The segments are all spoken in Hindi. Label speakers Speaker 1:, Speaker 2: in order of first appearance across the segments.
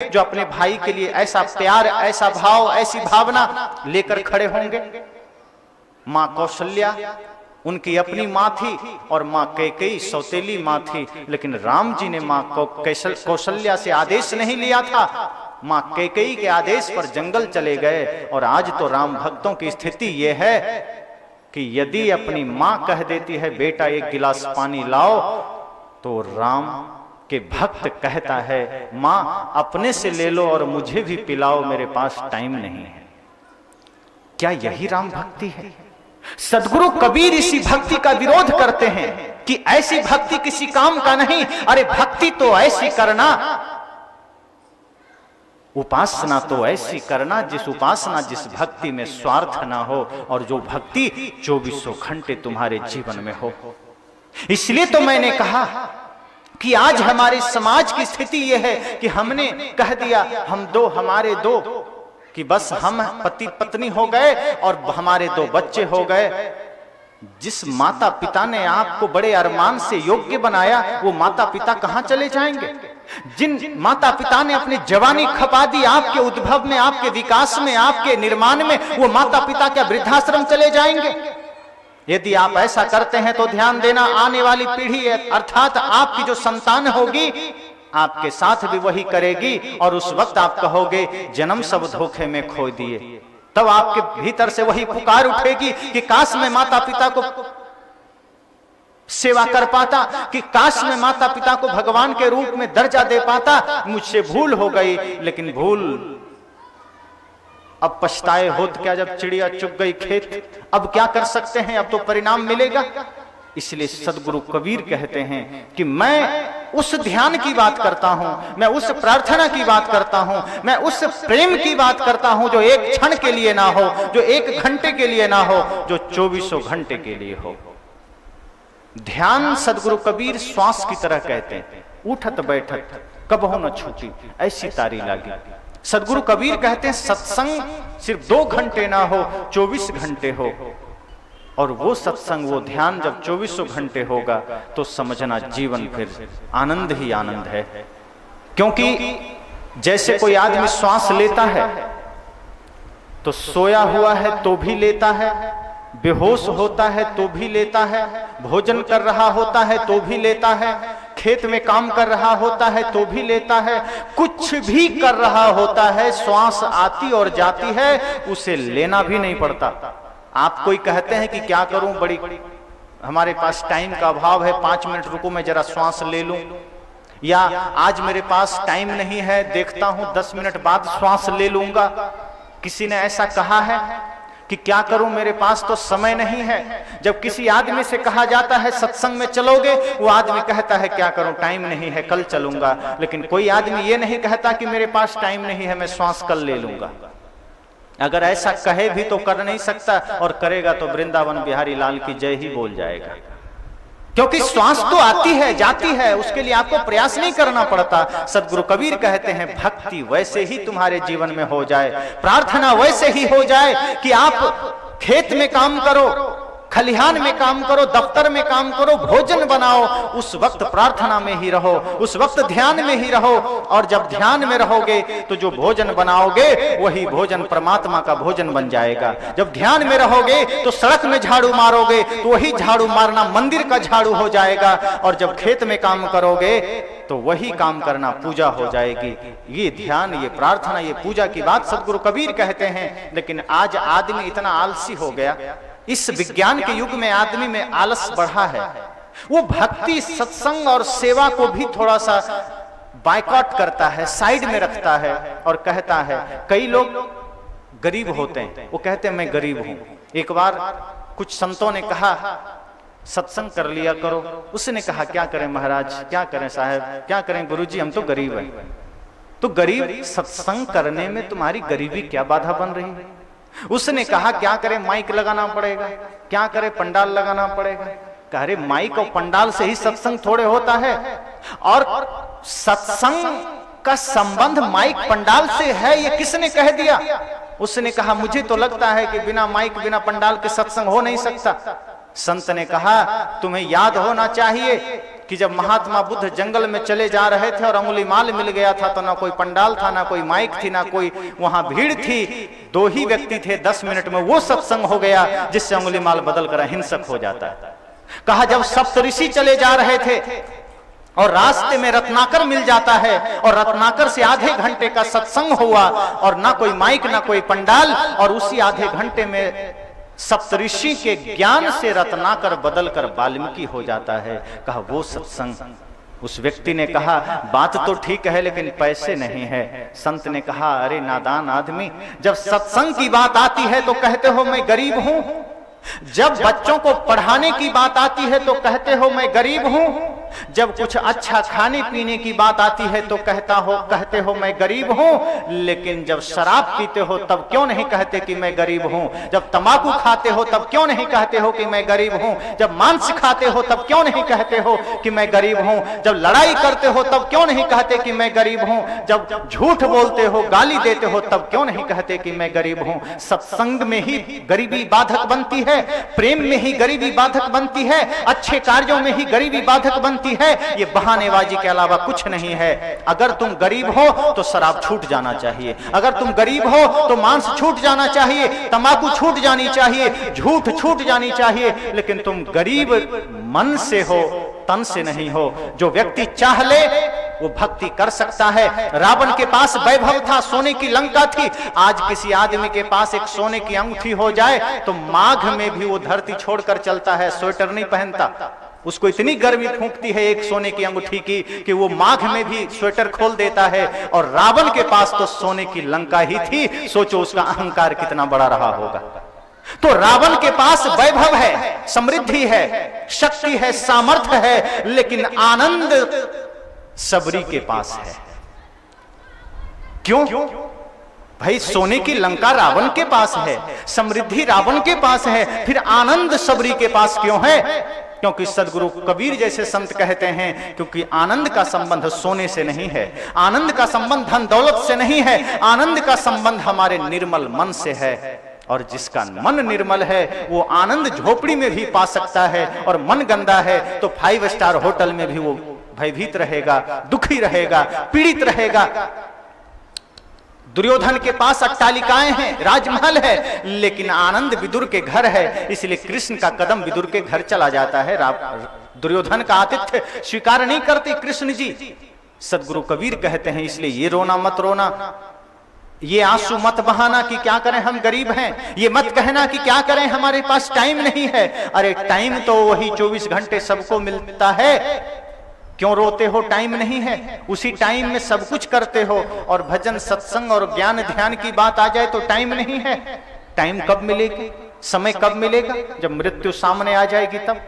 Speaker 1: जो अपने भाई के लिए ऐसा प्यार, ऐसा भाव, ऐसी भावना लेकर खड़े होंगे। मां कौशल्या उनकी अपनी मां थी और मां कैकेयी सौतेली मां थी, लेकिन राम जी ने मां कौशल्या से आदेश नहीं लिया था, मां कैकेयी के आदेश पर जंगल चले गए। और आज तो राम भक्तों की स्थिति यह है कि यदि अपनी मां कह देती है बेटा एक गिलास पानी लाओ, तो राम के भक्त कहता है मां अपने से ले लो और मुझे भी पिलाओ, मेरे पास टाइम नहीं है। क्या यही राम भक्ति है? सदगुरु कबीर इसी भक्ति का विरोध करते हैं कि ऐसी भक्ति किसी काम का नहीं। अरे भक्ति तो ऐसी करना, उपासना तो ऐसी करना जिस उपासना, जिस भक्ति में स्वार्थ ना हो और जो भक्ति 24 घंटे तुम्हारे जीवन में हो। इसलिए तो मैंने कहा कि आज हमारे समाज की स्थिति यह है कि हमने कह दिया हम दो, हमारे दो, कि बस हम पति पत्नी हो गए और हमारे 2 बच्चे हो गए। जिस माता पिता ने आपको बड़े अरमान से योग्य बनाया, वो माता पिता कहां चले जाएंगे? जिन माता पिता ने अपनी जवानी खपा दी आपके उद्भव में, आपके विकास में, आपके निर्माण में, वो माता पिता क्या वृद्धाश्रम चले जाएंगे? यदि आप ऐसा करते हैं तो ध्यान देना, आने वाली पीढ़ी अर्थात आपकी जो संतान होगी आपके साथ भी वही करेगी। और उस वक्त आप कहोगे जन्म सब धोखे में खो दिए। तब आपके भीतर से वही पुकार उठेगी कि काश मैं माता पिता को सेवा कर पाता, कि काश मैं माता पिता को भगवान के रूप में दर्जा दे पाता। मुझसे भूल हो गई, लेकिन भूल अब पछताए होत क्या जब चिड़िया चुग गई खेत। अब क्या कर सकते हैं, अब तो परिणाम मिलेगा। इसलिए सदगुरु कबीर कहते हैं कि मैं उस ध्यान की बात करता हूं, मैं उस प्रार्थना की बात करता हूं, मैं उस प्रेम की बात करता हूं जो एक क्षण के लिए ना हो, जो 1 घंटे के लिए ना हो, जो 24 घंटे के लिए हो। ध्यान सदगुरु कबीर श्वास की तरह कहते हैं, उठत बैठत कबहु न छूटी ऐसी तारी लागी। सदगुरु कबीर कहते हैं सत्संग सिर्फ 2 घंटे ना हो, 24 घंटे हो। और वो सत्संग, वो ध्यान जब 24 घंटे होगा तो समझना जीवन फिर आनंद ही आनंद है। क्योंकि जैसे कोई आदमी श्वास लेता है तो सोया हुआ है तो भी लेता है, बेहोश होता है तो भी लेता है, भोजन कर रहा होता है तो भी लेता है, खेत में काम कर रहा होता है तो भी लेता है, कुछ भी कर रहा होता है, श्वास आती और जाती है, उसे लेना भी नहीं पड़ता। आप कोई कहते हैं कि क्या करूं, बड़ी हमारे पास टाइम का अभाव है, 5 मिनट रुको मैं जरा श्वास ले लूं, या आज मेरे पास टाइम नहीं है, देखता हूं 10 मिनट बाद श्वास ले लूंगा। किसी ने ऐसा कहा है कि क्या करूं, मेरे पास तो समय नहीं है। जब किसी आदमी से कहा जाता है सत्संग में चलोगे, वो आदमी कहता है क्या करूं, टाइम नहीं है, कल चलूंगा। लेकिन कोई आदमी ये नहीं कहता कि मेरे पास टाइम नहीं है, मैं श्वास कल ले लूंगा। अगर ऐसा कहे भी तो कर नहीं सकता, और करेगा तो वृंदावन बिहारी लाल की जय ही बोल जाएगा। क्योंकि श्वास तो आती है जाती है, उसके लिए आपको प्रयास नहीं करना पड़ता। सदगुरु कबीर कहते हैं भक्ति वैसे ही तुम्हारे जीवन में हो जाए, प्रार्थना वैसे ही हो जाए कि आप खेत में काम करो, खलिहान में काम करो, दफ्तर में काम करो, भोजन बनाओ, उस वक्त प्रार्थना में ही रहो, उस वक्त ध्यान में ही रहो। और जब ध्यान में रहोगे तो जो भोजन बनाओगे वही भोजन परमात्मा का भोजन बन जाएगा। जब ध्यान में रहोगे तो सड़क में झाड़ू मारोगे तो वही झाड़ू मारना मंदिर का झाड़ू हो जाएगा। और जब खेत में काम करोगे तो वही काम करना पूजा हो जाएगी। ये ध्यान, ये प्रार्थना, ये पूजा की बात सदगुरु कबीर कहते हैं। लेकिन आज आदमी इतना आलसी हो गया, इस विज्ञान के युग में आदमी में आलस बढ़ा है। वो भक्ति, सत्संग और सेवा को भी थोड़ा सा बायकॉट करता है, साइड में रखता है और कहता है, कई लोग गरीब होते हैं, वो कहते हैं मैं गरीब हूं। एक बार कुछ संतों ने कहा सत्संग कर लिया करो। उसने कहा क्या करें महाराज, क्या करें साहब, क्या करें गुरुजी, हम तो गरीब हैं। तो गरीब सत्संग करने में तुम्हारी गरीबी क्या बाधा बन रही है? उसने कहा क्या करें, माइक लगाना पड़ेगा, क्या करें, पंडाल लगाना पड़ेगा। कह रहे माइक और पंडाल से ही सत्संग थोड़े होता है, और सत्संग का संबंध माइक पंडाल से है, ये किसने कह दिया? उसने कहा मुझे तो लगता है कि बिना माइक बिना पंडाल के सत्संग हो नहीं सकता। संत ने कहा तुम्हें याद होना चाहिए कि जब महात्मा बुद्ध जंगल में चले जा रहे थे और अंगुलीमाल मिल गया था, तो ना कोई पंडाल था, ना कोई माइक थी, ना कोई वहां भीड़ थी, 2 ही व्यक्ति थे। 10 मिनट में वो सत्संग हो गया जिससे अंगुलीमाल बदल कर अहिंसक हो जाता है। कहा जब सप्तऋषि चले जा रहे थे और रास्ते में रत्नाकर मिल जाता है और रत्नाकर से आधे घंटे का सत्संग हुआ और ना कोई माइक ना कोई पंडाल, और उसी आधे घंटे में सप्तऋषि के ज्ञान से रत्नाकर बदलकर वाल्मीकि हो जाता है। कहा वो सत्संग। उस व्यक्ति ने कहा बात तो ठीक है लेकिन पैसे नहीं है। संत ने कहा अरे नादान आदमी, जब सत्संग की बात आती है तो कहते हो मैं गरीब हूं, जब बच्चों को पढ़ाने की बात आती है तो कहते हो मैं गरीब हूं, जब कुछ अच्छा खाने पीने की बात आती है तो कहते हो मैं गरीब हूं, लेकिन जब शराब पीते हो तब क्यों नहीं कहते कि मैं गरीब हूं, जब तंबाकू खाते हो तब क्यों नहीं कहते हो कि मैं गरीब हूं, जब मांस खाते हो तब क्यों नहीं कहते हो कि मैं गरीब हूं, जब लड़ाई करते हो तब क्यों नहीं कहते कि मैं गरीब हूं, जब झूठ बोलते हो गाली देते हो तब क्यों नहीं कहते कि मैं गरीब हूं। सत्संग में ही गरीबी बाधक बनती है, प्रेम में ही गरीबी बाधक बनती है, अच्छे कार्यों में ही गरीबी बाधक बनती है। ये बहानेबाजी के अलावा कुछ नहीं है। अगर तुम गरीब हो तो शराब छूट जाना चाहिए, अगर तुम गरीब हो तो मांस छूट जाना चाहिए, तंबाकू छूट जानी चाहिए, झूठ छूट जानी चाहिए, लेकिन तुम गरीब मन से हो, तन से नहीं हो। जो व्यक्ति चाह ले वो भक्ति कर सकता है। रावण के पास वैभव था, सोने की लंका थी। आज किसी आदमी के पास एक सोने की अंगूठी हो जाए तो माघ में भी वो धरती छोड़कर चलता है, स्वेटर नहीं पहनता। उसको इतनी गर्मी फूंकती है एक सोने की अंगूठी की कि वो माघ में भी स्वेटर खोल देता है। और रावण के पास तो सोने की लंका ही थी, सोचो उसका अहंकार कितना बड़ा रहा होगा। तो रावण के पास वैभव है, समृद्धि है, शक्ति है, सामर्थ्य है, लेकिन आनंद सबरी के पास है। क्यों भाई? सोने की लंका रावण के पास है, समृद्धि रावण के पास है, फिर आनंद सबरी के पास क्यों है? क्योंकि सदगुरु कबीर जैसे संत कहते हैं क्योंकि आनंद का संबंध सोने से नहीं है, आनंद का संबंध धन दौलत से नहीं है, आनंद का संबंध हमारे निर्मल मन से है। और जिसका मन निर्मल है वो आनंद झोपड़ी में भी पा सकता है, और मन गंदा है तो 5 स्टार होटल में भी वो भयभीत रहेगा, दुखी रहेगा, पीड़ित रहेगा। दुर्योधन के पास अट्टालिकाएं हैं, राजमहल है, लेकिन आनंद विदुर के घर है, इसलिए कृष्ण का कदम विदुर के घर चला जाता है। दुर्योधन का आतिथ्य स्वीकार नहीं करते कृष्ण जी। सदगुरु कबीर कहते हैं इसलिए ये रोना मत रोना, ये आंसू मत बहाना कि क्या करें हम गरीब हैं, ये मत कहना कि क्या करें हमारे पास टाइम नहीं है। अरे टाइम तो वही 24 घंटे सबको मिलता है, क्यों रोते हो टाइम नहीं है? उसी टाइम में सब कुछ करते हो। और भजन सत्संग और ज्ञान ध्यान की बात आ जाए तो टाइम नहीं है। टाइम कब मिलेगी, समय कब मिलेगा? जब मृत्यु सामने आ जाएगी तब,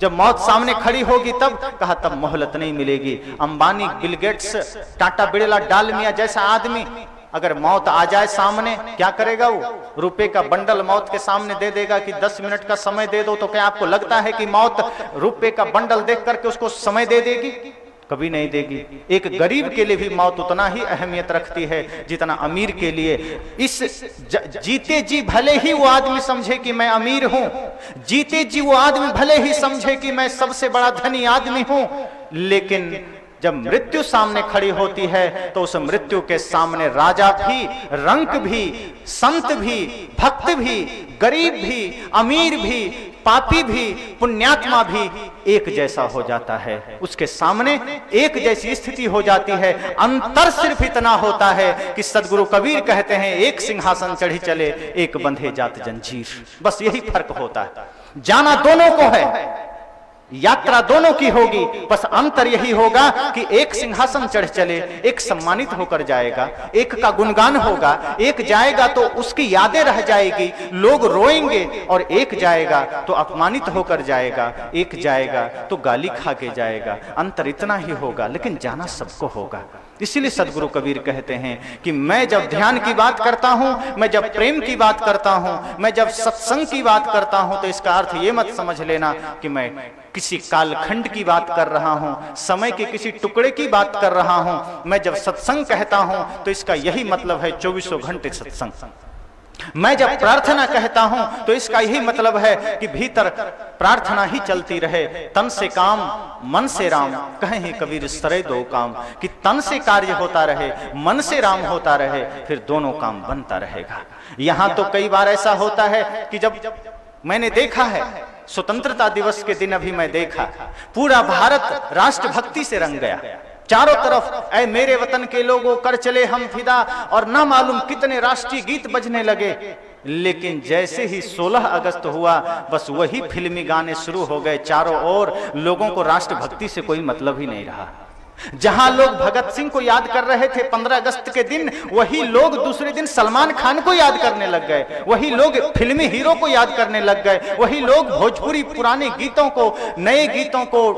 Speaker 1: जब मौत सामने खड़ी होगी तब। कहा तब मोहलत नहीं मिलेगी। अंबानी, बिल गेट्स, टाटा, बिड़ला, डालमिया जैसा आदमी अगर मौत आ जाए सामने, क्या करेगा वो? रुपए का बंडल मौत के सामने दे देगा कि 10 मिनट का समय दे दो। तो क्या आपको लगता है कि मौत रुपए का बंडल देख करके उसको समय दे देगी? कभी नहीं देगी। एक गरीब के लिए भी मौत उतना ही अहमियत रखती है जितना अमीर के लिए। इस जीते जी भले ही वो आदमी समझे कि मैं अमीर हूं, जीते जी वो आदमी भले ही समझे कि मैं सबसे बड़ा धनी आदमी हूं, लेकिन जब मृत्यु सामने खड़ी होती है तो उस मृत्यु के सामने राजा भी, रंक भी, संत भी, भक्त भी, गरीब भी, अमीर भी, पापी भी, पुण्यात्मा भी एक जैसा हो जाता है। उसके सामने एक जैसी स्थिति हो जाती है। अंतर सिर्फ इतना होता है कि सदगुरु कबीर कहते हैं एक सिंहासन चढ़ी चले, एक बंधे जात जंजीर। बस यही फर्क होता है। जाना दोनों को है, यात्रा दोनों की होगी, बस अंतर यही होगा कि एक सिंहासन चढ़ चले, एक सम्मानित होकर जाएगा, एक का गुणगान होगा, एक जाएगा तो उसकी यादें रह जाएगी, लोग रोएंगे, और एक जाएगा तो अपमानित होकर जाएगा, एक जाएगा तो गाली खा के जाएगा। अंतर इतना ही होगा, लेकिन जाना सबको होगा। इसीलिए सदगुरु कबीर कहते हैं कि मैं जब ध्यान की बात करता हूं, मैं जब प्रेम की बात करता हूं, मैं जब सत्संग की बात करता हूं, तो इसका अर्थ ये मत समझ लेना कि मैं किसी कालखंड की बात कर रहा हूं, समय के किसी टुकड़े की बात कर रहा हूं। मैं जब सत्संग कहता हूं तो इसका यही मतलब है 24 घंटे सत्संग। मैं जब प्रार्थना कहता हूं तो इसका यही मतलब है कि भीतर प्रार्थना ही चलती रहे। तन से काम मन से राम, कहे हैं कबीर सरे दो काम, कि तन से कार्य होता रहे, मन से राम होता रहे, फिर दोनों काम बनता रहेगा। यहां तो कई बार ऐसा होता है कि जब मैंने देखा है स्वतंत्रता दिवस के दिन, अभी मैं देखा पूरा भारत राष्ट्रभक्ति से रंग गया। चारों तरफ ऐ मेरे वतन के लोगों कर चले हम फिदा, और ना मालूम कितने राष्ट्रीय गीत बजने लगे। लेकिन जैसे ही 16 अगस्त हुआ, बस वही फिल्मी गाने शुरू हो गए चारों ओर। लोगों को राष्ट्रभक्ति से कोई मतलब ही नहीं रहा। जहां लोग भगत सिंह को याद कर रहे थे 15 अगस्त के दिन, वही लोग दूसरे दिन सलमान खान को याद करने लग गए, वही लोग फिल्मी हीरो को याद करने लग गए, वही लोग भोजपुरी पुराने गीतों को, नए गीतों को,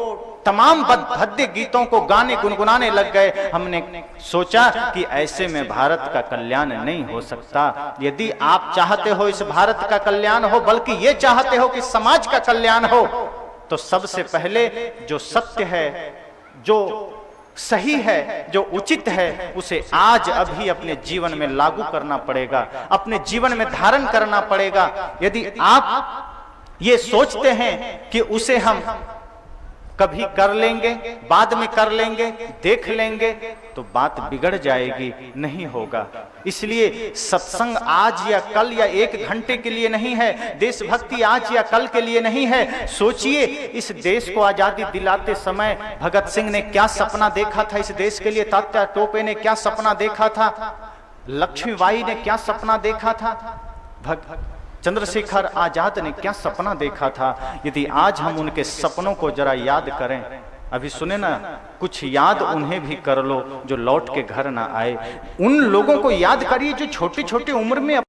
Speaker 1: तमाम भद्दे गीतों को गाने गुनगुनाने लग गए। हमने सोचा कि ऐसे में भारत का कल्याण नहीं हो सकता। यदि आप चाहते हो इस भारत का कल्याण हो, बल्कि ये चाहते हो कि समाज का कल्याण हो, तो सबसे पहले जो सत्य है, जो सही है, जो उचित है, उसे आज अभी अपने जीवन में लागू करना पड़ेगा, अपने जीवन में धारण करना पड़ेगा। यदि आप ये सोचते हैं कि उसे हम कभी कर लेंगे, बाद में कर लेंगे, देख लेंगे, तो बात बिगड़ जाएगी, नहीं होगा। इसलिए सत्संग आज या कल या 1 घंटे के लिए नहीं है, देशभक्ति आज या कल के लिए नहीं है। सोचिए, इस देश को आजादी दिलाते समय भगत सिंह ने क्या सपना देखा था इस देश के लिए, तात्या टोपे ने क्या सपना देखा था, लक्ष्मीबाई ने क्या सपना देखा था, चंद्रशेखर आजाद ने क्या सपना देखा था। यदि आज हम उनके सपनों को जरा याद करें, अभी सुने ना, कुछ याद उन्हें भी कर लो जो लौट के घर ना आए। उन लोगों को याद करिए जो छोटी छोटी उम्र में